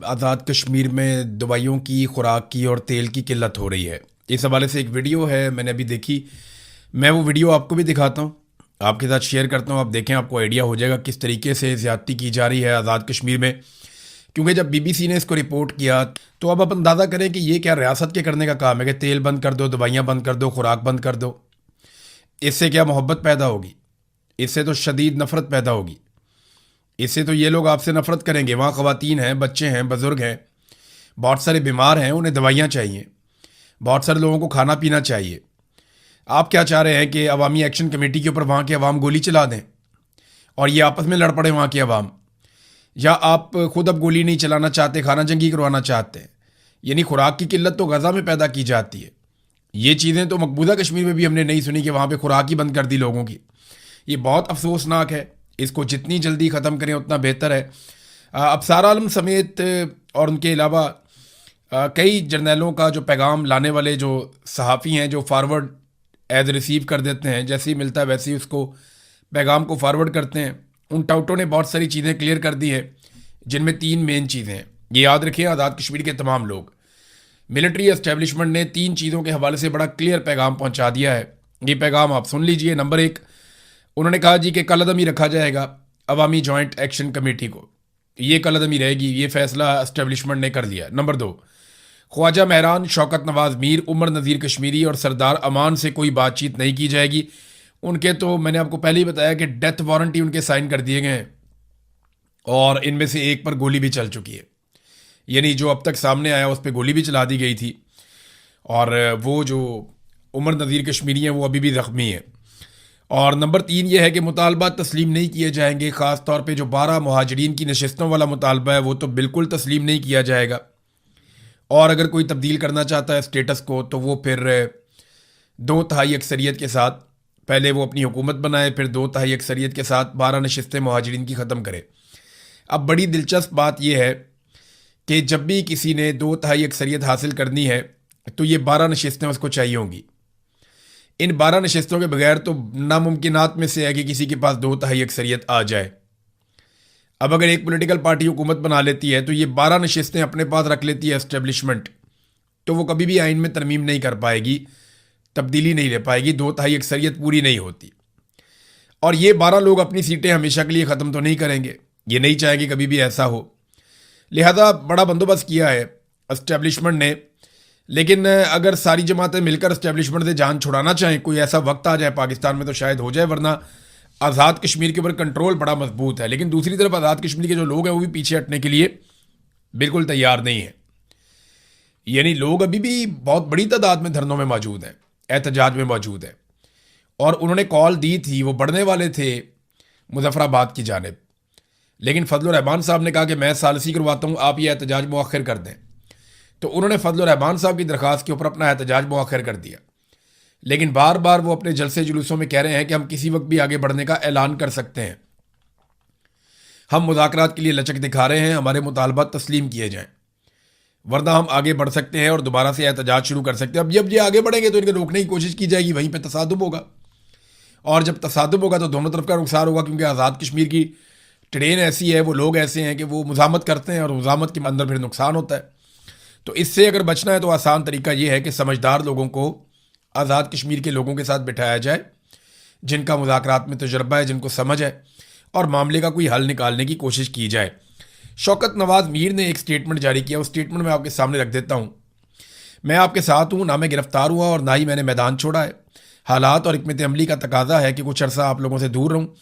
आज़ाद कश्मीर में दवाइयों की, खुराक की और तेल की किल्लत हो रही है। इस हवाले से एक वीडियो है, मैंने अभी देखी। मैं वो वीडियो आपको भी दिखाता हूँ, आपके साथ शेयर करता हूँ। आप देखें, आपको आइडिया हो जाएगा किस तरीके से ज़्यादती की जा रही है आज़ाद कश्मीर में। क्योंकि जब बीबीसी ने इसको रिपोर्ट किया तो अब आप अंदाज़ा करें कि ये क्या रियासत के करने का काम है कि तेल बंद कर दो, दवाइयाँ बंद कर दो, खुराक बंद कर दो। इससे क्या मोहब्बत पैदा होगी? इससे तो शदीद नफ़रत पैदा होगी। इससे तो ये लोग आपसे नफ़रत करेंगे। वहाँ ख़वातीन हैं, बच्चे हैं, बुज़ुर्ग हैं, बहुत सारे बीमार हैं, उन्हें दवाइयाँ चाहिए, बहुत सारे लोगों को खाना पीना चाहिए। आप क्या चाह रहे हैं कि अवामी एक्शन कमेटी के ऊपर वहाँ के अवाम गोली चला दें और ये आपस में लड़ पड़े वहाँ के अवाम? या आप खुद अब गोली नहीं चलाना चाहते, खाना जंगी करवाना चाहते हैं? यानी खुराक की किल्लत तो गज़ा में पैदा की जाती है। ये चीज़ें तो मकबूजा कश्मीर में भी हमने नहीं सुनी कि वहाँ पे खुराक ही बंद कर दी लोगों की। ये बहुत अफसोसनाक है। इसको जितनी जल्दी ख़त्म करें उतना बेहतर है। अबसार आलम समेत और उनके अलावा कई जर्नैलों का जो पैगाम लाने वाले जो सहाफ़ी हैं, जो फारवर्ड एज रिसीव कर देते हैं, जैसे ही मिलता है वैसे ही उसको पैगाम को फारवर्ड करते हैं। उन टाउटों ने बहुत सारी चीज़ें क्लियर कर दी है, जिनमें तीन मेन चीज़ें हैं। ये याद रखें, आज़ाद कश्मीर के तमाम लोग, मिलिट्री एस्टेब्लिशमेंट ने तीन चीज़ों के हवाले से बड़ा क्लियर पैगाम पहुंचा दिया है। ये पैगाम आप सुन लीजिए। नंबर एक, उन्होंने कहा जी कि कलअदमी रखा जाएगा अवामी जॉइंट एक्शन कमेटी को। ये कलअदमी रहेगी, ये फैसला एस्टेब्लिशमेंट ने कर लिया। नंबर दो, ख्वाजा महरान, शौकत नवाज मीर, उमर नज़ीर कश्मीरी और सरदार अमान से कोई बातचीत नहीं की जाएगी। उनके तो मैंने आपको पहले ही बताया कि डेथ वारंट ही उनके साइन कर दिए गए हैं और इनमें से एक पर गोली भी चल चुकी है। यानी जो अब तक सामने आया उस पर गोली भी चला दी गई थी और वो जो उमर नज़ीर कश्मीरी हैं वो अभी भी ज़ख्मी है। और नंबर तीन ये है कि मुतालबा तस्लीम नहीं किए जाएंगे। ख़ास तौर पे जो 12 मुहाजिरीन की नशस्तों वाला मुतालबा है वो तो बिल्कुल तस्लीम नहीं किया जाएगा। और अगर कोई तब्दील करना चाहता है स्टेटस को तो वो फिर 2/3 अक्सरियत के साथ पहले वो अपनी हुकूमत बनाए, फिर 2/3 अक्सरियत के साथ 12 नशस्तें मुहाजिरीन की ख़त्म करे। अब बड़ी दिलचस्प बात यह है कि जब भी किसी ने 2/3 अक्सरियत हासिल करनी है तो ये 12 नशस्तें उसको चाहिए होंगी। इन 12 नशस्तों के बगैर तो नामुमकिनात में से है कि किसी के पास 2/3 अक्सरियत आ जाए। अब अगर एक पॉलिटिकल पार्टी हुकूमत बना लेती है तो ये 12 नशस्तें अपने पास रख लेती है एस्टेब्लिशमेंट, तो वो कभी भी आइन में तरमीम नहीं कर पाएगी, तब्दीली नहीं ले पाएगी, 2/3 अक्सरियत पूरी नहीं होती। और ये 12 लोग अपनी सीटें हमेशा के लिए ख़त्म तो नहीं करेंगे, ये नहीं चाहेंगे कभी भी ऐसा हो। लिहाजा बड़ा बंदोबस्त किया है एस्टेब्लिशमेंट ने। लेकिन अगर सारी जमातें मिलकर एस्टेब्लिशमेंट से जान छुड़ाना चाहें, कोई ऐसा वक्त आ जाए पाकिस्तान में तो शायद हो जाए, वरना आज़ाद कश्मीर के ऊपर कंट्रोल बड़ा मजबूत है। लेकिन दूसरी तरफ आज़ाद कश्मीर के जो लोग हैं वो भी पीछे हटने के लिए बिल्कुल तैयार नहीं है। यानी लोग अभी भी बहुत बड़ी तादाद में धरनों में मौजूद हैं, एहतजाज में मौजूद हैं। और उन्होंने कॉल दी थी, वो बढ़ने वाले थे मुजफ्फराबाद की जानिब, लेकिन फजल रहमान साहब ने कहा कि मैं सालसी करवाता हूँ, आप ये एहतजाज मुअख्खर कर दें। तो उन्होंने फजल रहमान साहब की दरख्वास्त के ऊपर अपना एहतजाज मुअख्खर कर दिया। लेकिन बार बार वो अपने जलसे जुलूसों में कह रहे हैं कि हम किसी वक्त भी आगे बढ़ने का ऐलान कर सकते हैं, हम मुज़ाकरात के लिए लचक दिखा रहे हैं, हमारे मुतालबा तस्लीम किए जाएं, वरना हम आगे बढ़ सकते हैं और दोबारा से एहतजाज शुरू कर सकते हैं। अब जब ये आगे बढ़ेंगे तो इनको रोकने की कोशिश की जाएगी, वहीं पर तसादुम होगा। और जब तसादुम होगा तो दोनों तरफ का नुकसान होगा, क्योंकि आज़ाद कश्मीर की ट्रेन ऐसी है, वो लोग ऐसे हैं कि वो मुज़ामत करते हैं और मुज़ामत के अंदर फिर नुकसान होता है। तो इससे अगर बचना है तो आसान तरीका ये है कि समझदार लोगों को आज़ाद कश्मीर के लोगों के साथ बिठाया जाए, जिनका मुज़ाकरात में तजुर्बा है, जिनको समझ है, और मामले का कोई हल निकालने की कोशिश की जाए। शौकत नवाज मीर ने एक स्टेटमेंट जारी किया, उस स्टेटमेंट में आपके सामने रख देता हूँ। मैं आपके साथ हूँ, ना मैं गिरफ्तार हुआ और ना ही मैंने मैदान छोड़ा है। हालात और हिकमत अमली का तकाजा है कि कुछ अरसा आप लोगों से दूर रहूँ,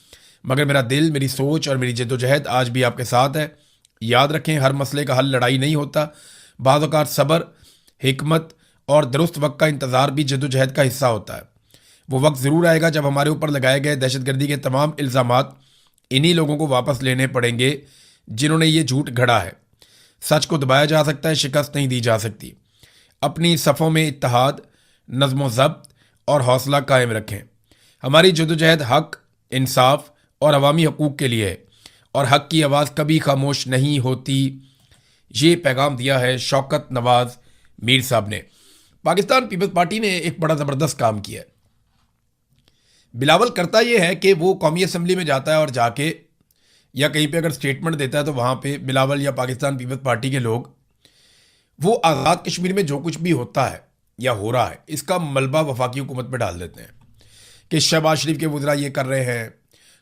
मगर मेरा दिल, मेरी सोच और मेरी जद्दोजहद आज भी आपके साथ है। याद रखें, हर मसले का हल लड़ाई नहीं होता, बाज़ औक़ात सब्र, हिकमत और दुरुस्त वक्त का इंतज़ार भी जद्दोजहद का हिस्सा होता है। वो वक्त ज़रूर आएगा जब हमारे ऊपर लगाए गए दहशतगर्दी के तमाम इल्ज़ामात इन्हीं लोगों को वापस लेने पड़ेंगे जिन्होंने ये झूठ गढ़ा है। सच को दबाया जा सकता है, शिकस्त नहीं दी जा सकती। अपनी सफ़ों में इत्तेहाद, नज़्म ज़ब्त और हौसला कायम रखें। हमारी जद्दोजहद हक़, इंसाफ और अवामी हकूक़ के लिए है और हक़ की आवाज़ कभी खामोश नहीं होती। ये पैगाम दिया है शौकत नवाज मीर साहब ने। पाकिस्तान पीपल्स पार्टी ने एक बड़ा ज़बरदस्त काम किया है। बिलावल करता यह है कि वो कौमी असम्बली में जाता है और जाके या कहीं पे अगर स्टेटमेंट देता है तो वहाँ पे बिलावल या पाकिस्तान पीपल्स पार्टी के लोग वो आज़ाद कश्मीर में जो कुछ भी होता है या हो रहा है इसका मलबा वफाकी हुकूमत पे डाल देते हैं कि शहबाज शरीफ के वज़रा ये कर रहे हैं,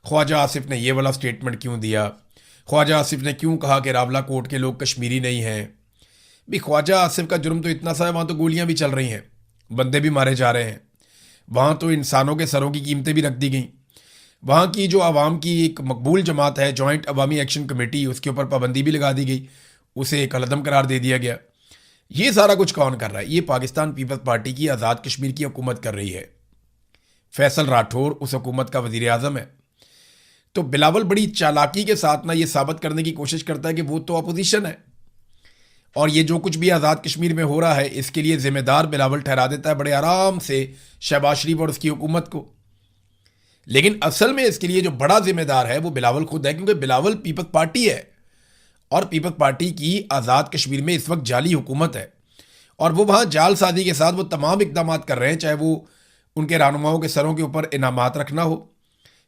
ख्वाजा आसिफ ने ये वाला स्टेटमेंट क्यों दिया, ख्वाजा आसिफ ने क्यों कहा कि रावला कोट के लोग कश्मीरी नहीं हैं। भी ख्वाजा आसिफ का जुर्म तो इतना सा है, वहाँ तो गोलियाँ भी चल रही हैं, बंदे भी मारे जा रहे हैं, वहाँ तो इंसानों के सरों की कीमतें भी रख दी गई। वहाँ की जो आवाम की एक मकबूल जमात है जॉइंट अवामी एक्शन कमेटी, उसके ऊपर पाबंदी भी लगा दी गई, उसे कलअदम करार दे दिया गया। ये सारा कुछ कौन कर रहा है? ये पाकिस्तान पीपल्स पार्टी की आज़ाद कश्मीर की हुकूमत कर रही है। फैसल राठौर उस हुकूमत का वज़ीर आज़म है। तो बिलावल बड़ी चालाकी के साथ ना ये साबित करने की कोशिश करता है कि वो तो अपोजिशन है और ये जो कुछ भी आज़ाद कश्मीर में हो रहा है इसके लिए ज़िम्मेदार बिलावल ठहरा देता है बड़े आराम से शहबाज शरीफ और उसकी हुकूमत को। लेकिन असल में इसके लिए जो बड़ा जिम्मेदार है वो बिलावल खुद है, क्योंकि बिलावल पीपल्स पार्टी है और पीपल्स पार्टी की आज़ाद कश्मीर में इस वक्त जाली हुकूमत है और वो वहाँ जालसाजी के साथ वो तमाम इकदाम कर रहे हैं, चाहे वो उनके रहनुमाओं के सरों के ऊपर इनामात रखना हो,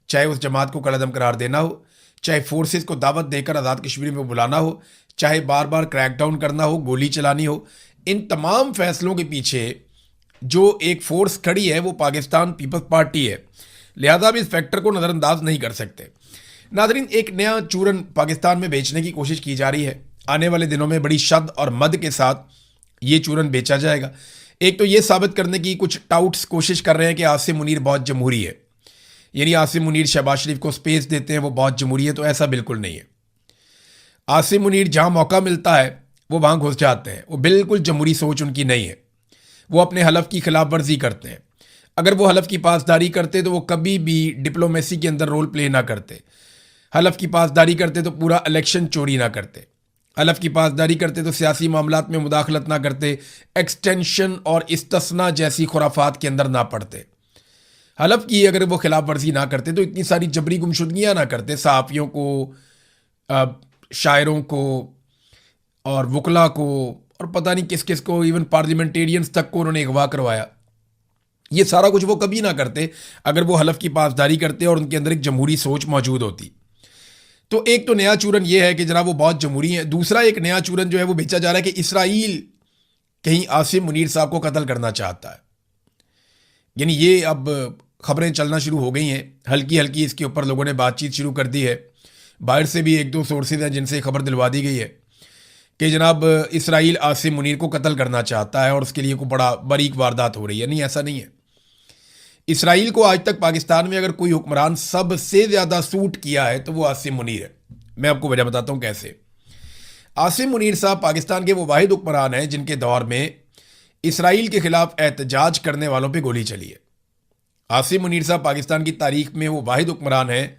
चाहे उस जमात को कलअदम करार देना हो, चाहे फोर्सेस को दावत देकर आज़ाद कश्मीर में बुलाना हो, चाहे बार बार क्रैकडाउन करना हो, गोली चलानी हो। इन तमाम फैसलों के पीछे जो एक फोर्स खड़ी है वो पाकिस्तान पीपल्स पार्टी है, लिहाजा भी इस फैक्टर को नज़रअंदाज नहीं कर सकते। नाज़रीन, एक नया चूरन पाकिस्तान में बेचने की कोशिश की जा रही है। आने वाले दिनों में बड़ी शद और मद के साथ ये चूरन बेचा जाएगा। एक तो ये साबित करने की कुछ टाउट्स कोशिश कर रहे हैं कि आसिम मुनीर बहुत जमहूरी है, यानी आसिम मुनीर शहबाज शरीफ को स्पेस देते हैं, वो बहुत जमहूरी है। तो ऐसा बिल्कुल नहीं है। आसिम मुनीर जहाँ मौका मिलता है वो वहाँ घुस जाते हैं। वो बिल्कुल जमहूरी सोच उनकी नहीं है। वो अपने हलफ की खिलाफ वर्जी करते हैं। अगर वो हलफ की पासदारी करते तो वो कभी भी डिप्लोमेसी के अंदर रोल प्ले ना करते। हलफ की पासदारी करते तो पूरा इलेक्शन चोरी ना करते। हलफ की पासदारी करते तो सियासी मामलात में मुदाखलत ना करते, एक्सटेंशन और इस्तिस्ना जैसी खुराफात के अंदर ना पड़ते। हलफ की अगर वो खिलाफ वर्जी ना करते तो इतनी सारी जबरी गुमशुदगियाँ ना करते, सहाफ़ियों को, शायरों को और वकला को और पता नहीं किस किस को, इवन पार्लियामेंटेरियंस तक को उन्होंने अगवा करवाया। ये सारा कुछ वो कभी ना करते अगर वो हलफ की पासदारी करते और उनके अंदर एक जमहूरी सोच मौजूद होती। तो एक तो नया चूरन ये है कि जनाब वो बहुत जमहूरी है। दूसरा एक नया चूरन जो है वो बेचा जा रहा है कि इसराइल कहीं आसिम मुनीर साहब को कत्ल करना चाहता है। यानी ये अब खबरें चलना शुरू हो गई हैं, हल्की हल्की इसके ऊपर लोगों ने बातचीत शुरू कर दी है। बाहर से भी एक दो सोर्सेज हैं जिनसे खबर दिलवा दी गई है कि जनाब इसराइल आसिम मुनीर को कत्ल करना चाहता है और उसके लिए कोई बड़ा बारीक वारदात हो रही है। नहीं, ऐसा नहीं है। इसराइल को आज तक पाकिस्तान में अगर कोई हुक्मरान सबसे ज़्यादा सूट किया है तो वो आसिम मुनीर है। मैं आपको वजह बताता हूँ कैसे। आसिम मुनीर साहब पाकिस्तान के वो वाहिद हुक्मरान हैं जिनके दौर में इसराइल के खिलाफ एहतजाज करने वालों पे गोली चली है। आसिम मुनीर साहब पाकिस्तान की तारीख में वो वाहिद हुक्मरान हैं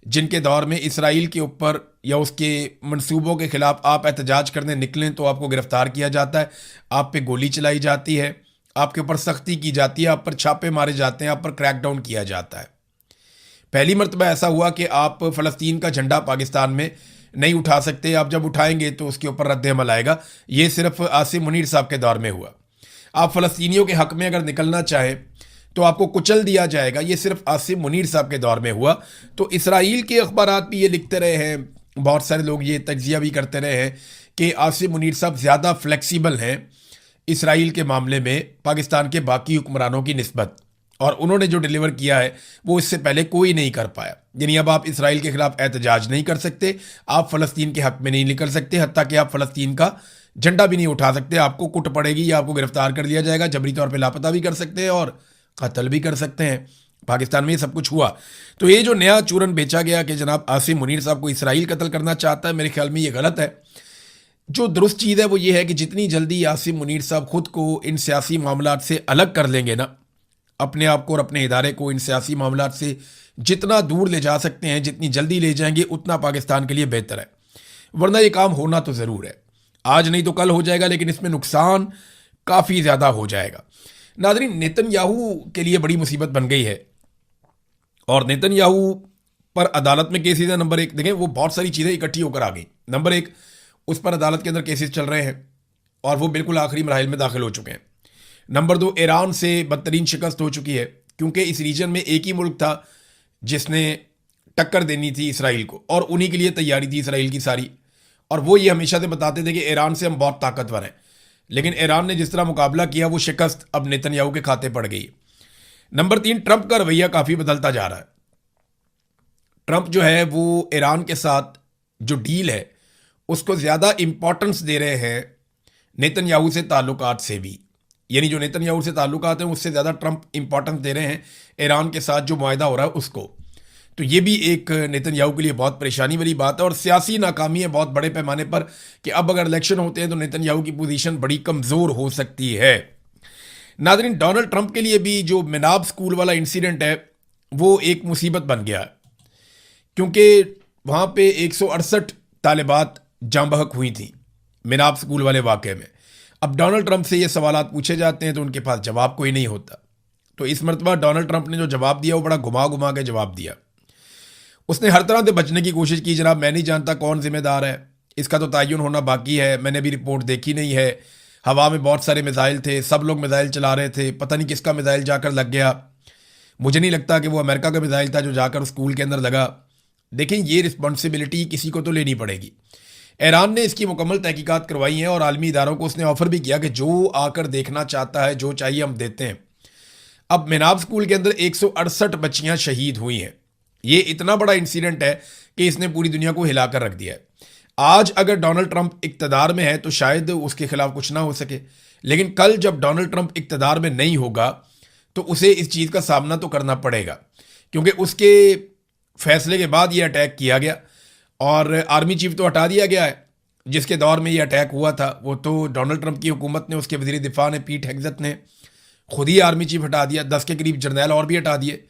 जिनके दौर में इसराइल के ऊपर या उसके मंसूबों के खिलाफ आप एहतजाज करने निकलें तो आपको गिरफ्तार किया जाता है, आप पे गोली चलाई जाती है, आपके ऊपर सख्ती की जाती है, आप पर छापे मारे जाते हैं, आप पर क्रैकडाउन किया जाता है। पहली मरतबा ऐसा हुआ कि आप फ़लस्तीन का झंडा पाकिस्तान में नहीं उठा सकते, आप जब उठाएंगे तो उसके ऊपर रद्द अमल आएगा। ये सिर्फ आसिम मुनीर साहब के दौर में हुआ। आप फ़लस्तीनियों के हक़ में अगर निकलना चाहें तो आपको कुचल दिया जाएगा। ये सिर्फ आसिम मुनीर साहब के दौर में हुआ। तो इसराइल के अखबारात भी ये लिखते रहे हैं, बहुत सारे लोग ये तज्जिया भी करते रहे हैं कि आसिम मुनीर साहब ज़्यादा फ्लेक्सिबल हैं इसराइल के मामले में पाकिस्तान के बाकी हुक्मरानों की निस्बत, और उन्होंने जो डिलीवर किया है वो इससे पहले कोई नहीं कर पाया। यानी अब आप इसराइल के खिलाफ एहतजाज नहीं कर सकते, आप फ़लस्तीन के हक़ में नहीं निकल सकते, हत्ता कि आप फ़लस्तीन का झंडा भी नहीं उठा सकते। आपको कुट पड़ेगी या आपको गिरफ्तार कर लिया जाएगा, जबरी तौर पर लापता भी कर सकते हैं और कत्ल भी कर सकते हैं। पाकिस्तान में ये सब कुछ हुआ। तो ये जो नया चूरन बेचा गया कि जनाब आसिम मुनीर साहब को इसराइल कत्ल करना चाहता है, मेरे ख्याल में ये गलत है। जो दुरुस्त चीज़ है वो ये है कि जितनी जल्दी आसिम मुनीर साहब खुद को इन सियासी मामलात से अलग कर लेंगे ना, अपने आप को और अपने इदारे को इन सियासी मामलात से जितना दूर ले जा सकते हैं, जितनी जल्दी ले जाएंगे उतना पाकिस्तान के लिए बेहतर है। वरना ये काम होना तो ज़रूर है, आज नहीं तो कल हो जाएगा, लेकिन इसमें नुकसान काफ़ी ज़्यादा हो जाएगा। नाज़रीन, नेतन्याहू के लिए बड़ी मुसीबत बन गई है और नेतन्याहू पर अदालत में केसेस है। नंबर एक देखें, वो बहुत सारी चीज़ें इकट्ठी होकर आ गई। नंबर एक, उस पर अदालत के अंदर केसेस चल रहे हैं और वो बिल्कुल आखिरी मराहिल में दाखिल हो चुके हैं। नंबर दो, ईरान से बदतरीन शिकस्त हो चुकी है, क्योंकि इस रीजन में एक ही मुल्क था जिसने टक्कर देनी थी इसराइल को, और उन्हीं के लिए तैयारी थी इसराइल की सारी। और वो ये हमेशा से बताते थे कि ईरान से हम बहुत ताकतवर हैं, लेकिन ईरान ने जिस तरह मुकाबला किया वो शिकस्त अब नेतन्याहू के खाते पड़ गई। नंबर 3, ट्रंप का रवैया काफ़ी बदलता जा रहा है। ट्रंप जो है वो ईरान के साथ जो डील है उसको ज़्यादा इंपॉर्टेंस दे रहे हैं नेतन्याहू से ताल्लुकात से भी, यानी जो नेतन्याहू से ताल्लुकात हैं उससे ज़्यादा ट्रंप इंपॉर्टेंस दे रहे हैं ईरान के साथ जो मुआहदा हो रहा है उसको। तो ये भी एक नेतन्याहू के लिए बहुत परेशानी वाली बात है, और सियासी नाकामी है बहुत बड़े पैमाने पर कि अब अगर इलेक्शन होते हैं तो नेतन्याहू की पोजीशन बड़ी कमज़ोर हो सकती है। नाज़रीन, डोनाल्ड ट्रंप के लिए भी जो मिनाब स्कूल वाला इंसिडेंट है वो एक मुसीबत बन गया है, क्योंकि वहाँ पे 168 तालिबात जाँ बहक हुई थी मिनाब स्कूल वाले वाक़े में। अब डोनाल्ड ट्रंप से ये सवालात पूछे जाते हैं तो उनके पास जवाब कोई नहीं होता। तो इस मरतबा डोनाल्ड ट्रंप ने जो जवाब दिया वो बड़ा घुमा घुमा के जवाब दिया। उसने हर तरह से बचने की कोशिश की, जनाब मैं नहीं जानता कौन जिम्मेदार है, इसका तो तयन होना बाकी है, मैंने भी रिपोर्ट देखी नहीं है, हवा में बहुत सारे मिसाइल थे, सब लोग मिसाइल चला रहे थे, पता नहीं किसका मिसाइल जाकर लग गया, मुझे नहीं लगता कि वो अमेरिका का मिसाइल था जो जाकर स्कूल के अंदर लगा। देखें, ये रिस्पॉन्सिबिलिटी किसी को तो लेनी पड़ेगी। ईरान ने इसकी मुकम्मल तहकीकात करवाई हैं और आलमी इदारों को उसने ऑफ़र भी किया कि जो आकर देखना चाहता है, जो चाहिए हम देते हैं। अब मिनाब स्कूल के अंदर 168 बच्चियां शहीद हुई हैं। ये इतना बड़ा इंसिडेंट है कि इसने पूरी दुनिया को हिलाकर रख दिया है। आज अगर डोनाल्ड ट्रंप इक़्तिदार में है तो शायद उसके खिलाफ कुछ ना हो सके, लेकिन कल जब डोनाल्ड ट्रंप इक़्तिदार में नहीं होगा तो उसे इस चीज़ का सामना तो करना पड़ेगा, क्योंकि उसके फैसले के बाद ये अटैक किया गया और आर्मी चीफ तो हटा दिया गया है। जिसके दौर में ये अटैक हुआ था वो तो डोनाल्ड ट्रंप की हुकूमत ने, उसके वज़ीर दिफा ने, पीट हेग्सेथ ने खुद ही आर्मी चीफ हटा दिया, 10 के करीब जर्नैल और भी हटा दिए।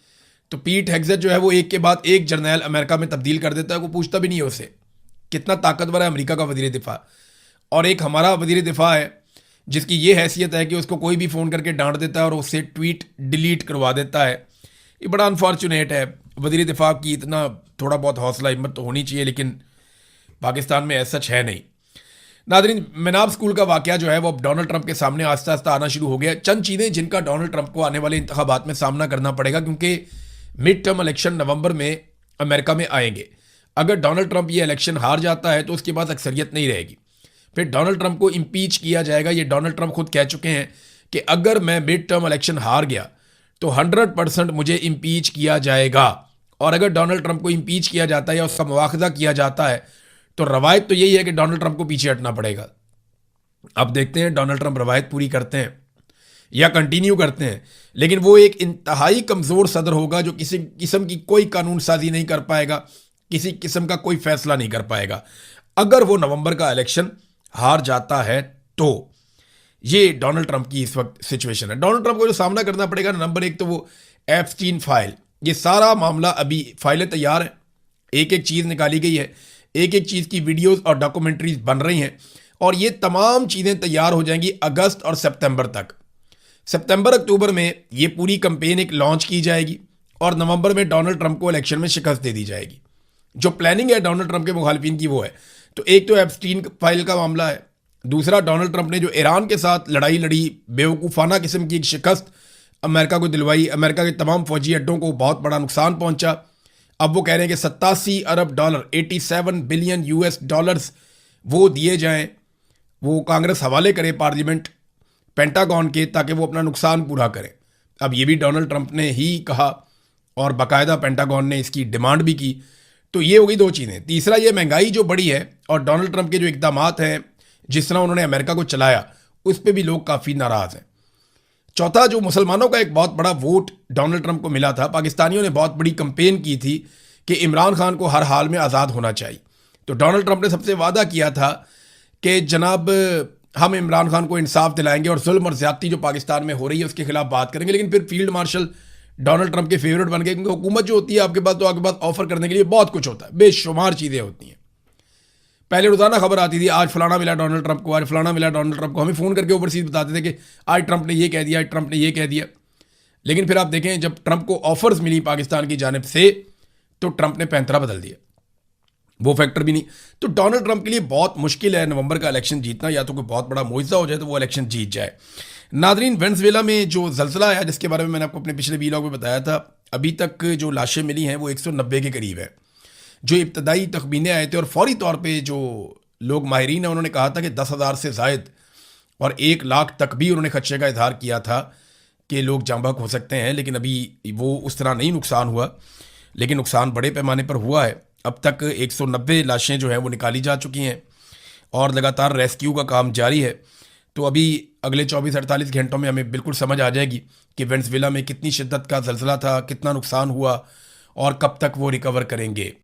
तो पीट हेग्सेथ जो है वो एक के बाद एक जर्नैल अमेरिका में तब्दील कर देता है, वो पूछता भी नहीं है उससे कितना ताकतवर है अमेरिका का वज़ीर दिफा। और एक हमारा वज़ीर दिफा है जिसकी ये हैसियत है कि उसको कोई भी फ़ोन करके डांट देता है और उससे ट्वीट डिलीट करवा देता है। ये बड़ा अनफॉर्चुनेट है। वज़ीर दिफा की इतना थोड़ा बहुत हौसला हिम्मत तो होनी चाहिए, लेकिन पाकिस्तान में ऐसा सच है नहीं। नाज़रीन, मिनाब स्कूल का वाक़या जो है वो अब डोनाल्ड ट्रंप के सामने आस्ता आस्ता आना शुरू हो गया। चंद चीज़ें जिनका डोनाल्ड ट्रंप को आने वाले इंतखाबात में सामना करना पड़ेगा, क्योंकि मिड टर्म इलेक्शन नवंबर में अमेरिका में आएंगे। अगर डोनाल्ड ट्रंप ये इलेक्शन हार जाता है तो उसके पास अक्सरियत नहीं रहेगी, फिर डोनाल्ड ट्रंप को इम्पीच किया जाएगा। ये डोनाल्ड ट्रंप खुद कह चुके हैं कि अगर मैं मिड टर्म इलेक्शन हार गया तो 100% मुझे इम्पीच किया जाएगा। और अगर डोनाल्ड ट्रंप को इम्पीच किया जाता है या उसका मुआखजा किया जाता है तो रवायत तो यही है कि डोनाल्ड ट्रंप को पीछे हटना पड़ेगा। अब देखते हैं डोनाल्ड ट्रंप रवायत पूरी करते हैं या कंटिन्यू करते हैं, लेकिन वो एक इंतहाई कमज़ोर सदर होगा जो किसी किस्म की कोई कानून साजी नहीं कर पाएगा, किसी किस्म का कोई फैसला नहीं कर पाएगा अगर वो नवंबर का इलेक्शन हार जाता है तो। ये डोनाल्ड ट्रंप की इस वक्त सिचुएशन है। डोनाल्ड ट्रंप को जो सामना करना पड़ेगा, नंबर 1 तो वो एप्स्टीन फाइल, ये सारा मामला, अभी फाइलें तैयार हैं, एक एक चीज़ निकाली गई है, एक एक चीज़ की वीडियोस और डॉक्यूमेंट्रीज बन रही हैं, और ये तमाम चीज़ें तैयार हो जाएंगी अगस्त और सितंबर तक। सितंबर अक्टूबर में ये पूरी कंपेन एक लॉन्च की जाएगी और नवंबर में डोनाल्ड ट्रंप को इलेक्शन में शिकस्त दे दी जाएगी। जो प्लानिंग है डोनाल्ड ट्रंप के मुखालिफिन की वो है। तो एक तो एप्स्टीन फाइल का मामला है, दूसरा डोनाल्ड ट्रंप ने जो ईरान के साथ लड़ाई लड़ी, बेवकूफ़ाना किस्म की एक शिकस्त अमेरिका को दिलवाई, अमेरिका के तमाम फौजी अड्डों को बहुत बड़ा नुकसान पहुंचा। अब वो कह रहे हैं कि 87 अरब डॉलर, 87 बिलियन यूएस डॉलर्स वो दिए जाएं, वो कांग्रेस हवाले करे पार्लियामेंट पेंटागन के, ताकि वो अपना नुकसान पूरा करें। अब ये भी डोनाल्ड ट्रंप ने ही कहा और बाकायदा पेंटागन ने इसकी डिमांड भी की। तो ये हो गई दो चीज़ें। तीसरा, ये महंगाई जो बढ़ी है और डोनाल्ड ट्रंप के जो इकदामात हैं, जिस तरह उन्होंने अमेरिका को चलाया, उस पर भी लोग काफ़ी नाराज़ हैं। चौथा, जो मुसलमानों का एक बहुत बड़ा वोट डोनाल्ड ट्रंप को मिला था, पाकिस्तानियों ने बहुत बड़ी कंपेन की थी कि इमरान खान को हर हाल में आज़ाद होना चाहिए। तो डोनाल्ड ट्रंप ने सबसे वादा किया था कि जनाब हम इमरान खान को इंसाफ दिलाएंगे और जुल्म और ज़्यादती जो पाकिस्तान में हो रही है उसके खिलाफ बात करेंगे। लेकिन फिर फील्ड मार्शल डोनाल्ड ट्रंप के फेवरेट बन गए, क्योंकि हुकूमत जो होती है आपके पास, तो आपके पास ऑफर करने के लिए बहुत कुछ होता है, बेशुमार चीज़ें होती हैं। पहले रोज़ाना खबर आती थी, आज फलाना मिला डोनाल्ड ट्रंप को, आज फलाना मिला डोनाल्ड ट्रंप को। हमें फ़ोन करके ओवरसीज बताते थे कि आज ट्रंप ने ये कह दिया, आज ट्रंप ने ये कह दिया। लेकिन फिर आप देखें, जब ट्रंप को ऑफर्स मिली पाकिस्तान की जानिब से तो ट्रंप ने पैंतरा बदल दिया, वो फैक्टर भी नहीं। तो डोनाल्ड ट्रंप के लिए बहुत मुश्किल है नवंबर का इलेक्शन जीतना, या तो कोई बहुत बड़ा मुआवजा हो जाए तो वो इलेक्शन जीत जाए। नादरीन, वेनेजुएला में जो ज़ल्ज़ला आया, जिसके बारे में मैंने आपको अपने पिछले वीलॉग में बताया था, अभी तक जो लाशें मिली हैं वो 190 के करीब है। जो इब्तदाई तखमीने आए थे और फौरी तौर पे जो लोग माहिरीन हैं उन्होंने कहा था कि 10,000 से ज़ायद और 1 लाख तक भी उन्होंने खदशे का इजहार किया था कि लोग जाँ बहक हो सकते हैं, लेकिन अभी वो उस तरह नहीं नुकसान हुआ, लेकिन नुकसान बड़े पैमाने पर हुआ है। अब तक 190 लाशें जो हैं वो निकाली जा चुकी हैं और लगातार रेस्क्यू का काम जारी है। तो अभी अगले 24-48 घंटों में हमें बिल्कुल समझ आ जाएगी कि वेनेज़ुएला में कितनी शिद्दत का ज़लज़ला था, कितना नुकसान हुआ और कब तक वो रिकवर करेंगे।